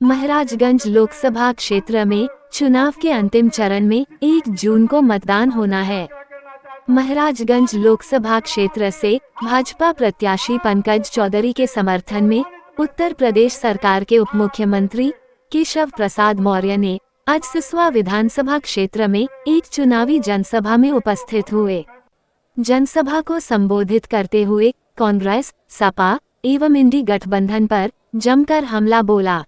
महाराजगंज लोकसभा क्षेत्र में चुनाव के अंतिम चरण में 1 जून को मतदान होना है। महाराजगंज लोकसभा क्षेत्र से भाजपा प्रत्याशी पंकज चौधरी के समर्थन में उत्तर प्रदेश सरकार के उप मुख्यमंत्री केशव प्रसाद मौर्य ने आज सिसवा विधानसभा क्षेत्र में एक चुनावी जनसभा में उपस्थित हुए। जनसभा को संबोधित करते हुए कांग्रेस, सपा एवं इंडी गठबंधन पर जमकर हमला बोला।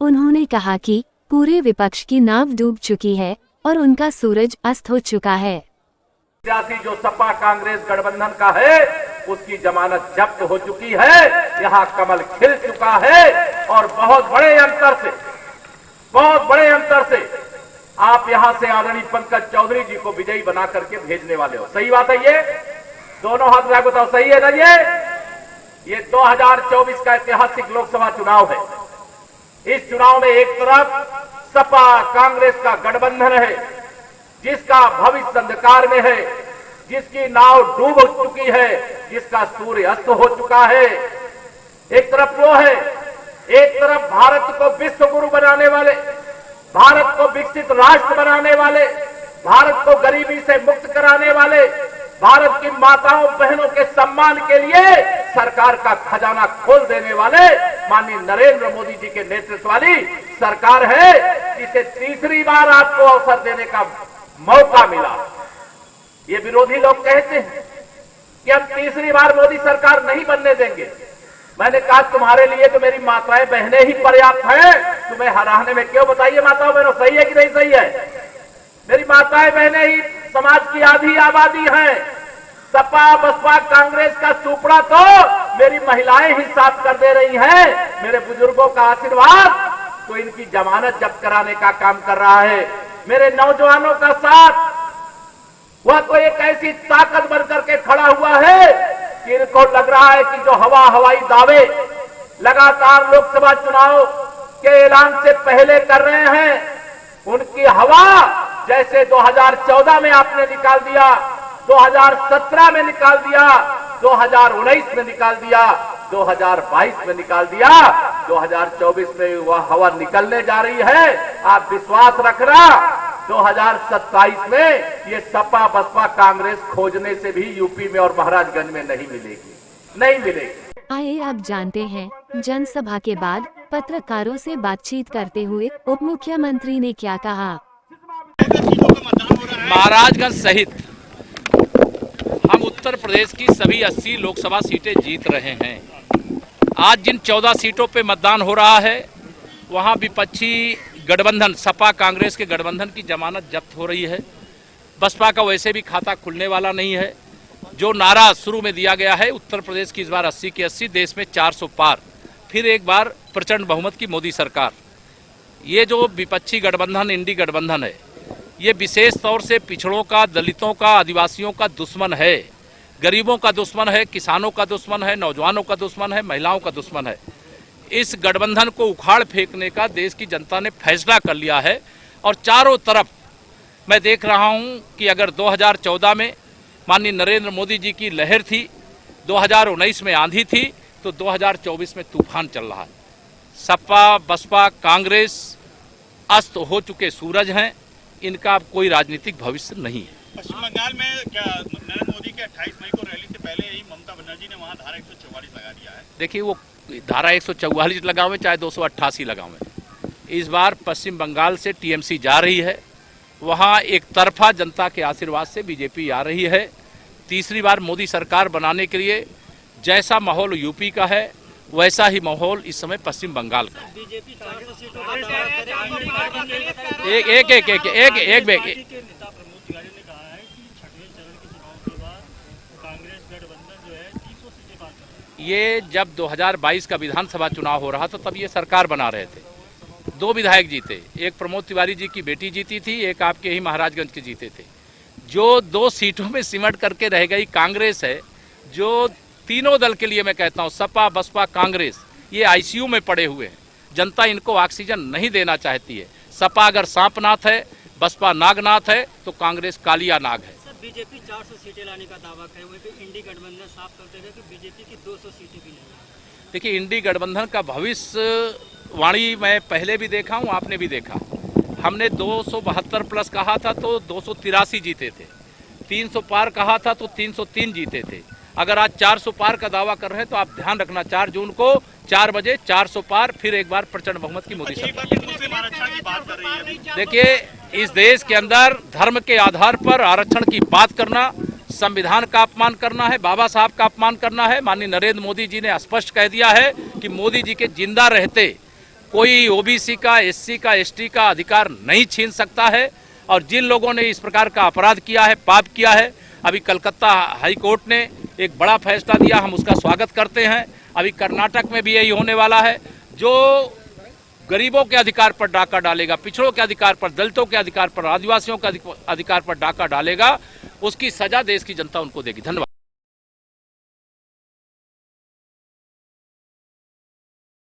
उन्होंने कहा कि पूरे विपक्ष की नाव डूब चुकी है और उनका सूरज अस्त हो चुका है। जो सपा कांग्रेस गठबंधन का है उसकी जमानत जब्त हो चुकी है। यहाँ कमल खिल चुका है और बहुत बड़े अंतर से आप यहाँ से आदरणीय पंकज चौधरी जी को विजयी बना करके भेजने वाले हो। सही बात है ये? दोनों हाथ में बताओ, सही है ना? ये 2024 का ऐतिहासिक लोकसभा चुनाव है। इस चुनाव में एक तरफ सपा कांग्रेस का गठबंधन है जिसका भविष्य अंधकार में है, जिसकी नाव डूब चुकी है, जिसका सूर्य अस्त हो चुका है। एक तरफ वो है, एक तरफ भारत को विश्व गुरु बनाने वाले, भारत को विकसित राष्ट्र बनाने वाले, भारत को गरीबी से मुक्त कराने वाले, भारत की माताओं बहनों के सम्मान के लिए सरकार का खजाना खोल देने वाले माननीय नरेंद्र मोदी जी के नेतृत्व वाली सरकार है, जिसे तीसरी बार आपको अवसर देने का मौका मिला। ये विरोधी लोग कहते हैं कि हम तीसरी बार मोदी सरकार नहीं बनने देंगे। मैंने कहा तुम्हारे लिए तो मेरी माताएं बहनें ही पर्याप्त हैं, तुम्हें हराने में क्यों? बताइए माताओं बहनों, सही है कि नहीं सही है? मेरी माताएं बहनें ही समाज की आधी आबादी हैं। सपा बसपा कांग्रेस का सुपड़ा तो मेरी महिलाएं ही साफ कर दे रही हैं। मेरे बुजुर्गों का आशीर्वाद तो इनकी जमानत जब्त कराने का काम कर रहा है। मेरे नौजवानों का साथ वह तो एक ऐसी ताकत बनकर के खड़ा हुआ है कि इनको लग रहा है कि जो हवाई दावे लगातार लोकसभा चुनाव के ऐलान से पहले कर रहे हैं, उनकी हवा जैसे 2014 में आपने निकाल दिया, 2017 में निकाल दिया, 2019 में निकाल दिया, 2022 में निकाल दिया, 2024 में वह हवा निकलने जा रही है। आप विश्वास रखना, 2027 में ये सपा बसपा कांग्रेस खोजने से भी यूपी में और महाराजगंज में नहीं मिलेगी। आइए अब जानते हैं जनसभा के बाद पत्रकारों से बातचीत करते हुए उप मुख्यमंत्री ने क्या कहा। महाराजगंज सहित हम उत्तर प्रदेश की सभी 80 लोकसभा सीटें जीत रहे हैं। आज जिन 14 सीटों पे मतदान हो रहा है वहां विपक्षी गठबंधन सपा कांग्रेस के गठबंधन की जमानत जब्त हो रही है। बसपा का वैसे भी खाता खुलने वाला नहीं है। जो नारा शुरू में दिया गया है उत्तर प्रदेश की इस बार 80 की 80, देश में 400 पार, फिर एक बार प्रचंड बहुमत की मोदी सरकार। ये जो विपक्षी गठबंधन इंडी गठबंधन है, ये विशेष तौर से पिछड़ों का, दलितों का, आदिवासियों का दुश्मन है, गरीबों का दुश्मन है, किसानों का दुश्मन है, नौजवानों का दुश्मन है, महिलाओं का दुश्मन है। इस गठबंधन को उखाड़ फेंकने का देश की जनता ने फैसला कर लिया है। और चारों तरफ मैं देख रहा हूं कि अगर 2014 में माननीय नरेंद्र मोदी जी की लहर थी, 2019 में आंधी थी, तो 2024 में तूफान चल रहा है। सपा बसपा कांग्रेस अस्त हो चुके सूरज हैं, इनका कोई राजनीतिक भविष्य नहीं है। पश्चिम बंगाल में क्या नरेंद्र मोदी के 28 मई को रैली से पहले ही ममता बनर्जी ने वहां धारा 144 लगा दिया है। देखिए, वो धारा 144 लगावे चाहे 288 लगावे, इस बार पश्चिम बंगाल से टीएमसी जा रही है। वहां एक तरफा जनता के आशीर्वाद से बीजेपी आ रही है। तीसरी बार मोदी सरकार बनाने के लिए जैसा माहौल यूपी का है वैसा ही माहौल इस समय पश्चिम बंगाल का। बीजेपी 400 सीटों का ये जब 2022 का विधानसभा चुनाव हो रहा था तब ये सरकार बना रहे थे। 2 विधायक जीते, एक प्रमोद तिवारी जी की बेटी जीती थी, एक आपके ही महाराजगंज के जीते थे। जो 2 सीटों में सिमट करके रह गई कांग्रेस है, जो तीनों दल के लिए मैं कहता हूं सपा बसपा कांग्रेस ये आईसीयू में पड़े हुए हैं। जनता इनको ऑक्सीजन नहीं देना चाहती है। सपा अगर सांपनाथ है, बसपा नागनाथ है, तो कांग्रेस कालिया नाग है। बीजेपी 400 सीटें लाने का दावा है, वहीं पे इंडी गठबंधन साफ करते हैं कि बीजेपी की 200 सीटें भी नहीं है। देखिए, इंडी गठबंधन का भविष्य वाणी मैं पहले भी देखा हूँ, आपने भी देखा। हमने 272 प्लस कहा था तो 283 जीते थे, 300 पार कहा था तो 303 जीते थे। अगर आज 400 पार का दावा कर रहे हैं तो आप ध्यान रखना 4 जून को 4 बजे 400 पार, फिर एक बार प्रचंड बहुमत की मोदी सरकार। मुस्लिम आरक्षण की बात कर रही है। देखिए, इस देश के अंदर धर्म के आधार पर आरक्षण की बात करना संविधान का अपमान करना है, बाबा साहब का अपमान करना है। माननीय नरेंद्र मोदी जी ने स्पष्ट कह दिया है कि मोदी जी के जिंदा रहते कोई ओबीसी का, एससी का, एसटी का अधिकार नहीं छीन सकता है। और जिन लोगों ने इस प्रकार का अपराध किया है, पाप किया है, अभी कलकत्ता हाई कोर्ट ने एक बड़ा फैसला दिया, हम उसका स्वागत करते हैं। अभी कर्नाटक में भी यही होने वाला है। जो गरीबों के अधिकार पर डाका डालेगा, पिछड़ों के अधिकार पर, दलितों के अधिकार पर, आदिवासियों के अधिकार पर डाका डालेगा, उसकी सजा देश की जनता उनको देगी। धन्यवाद।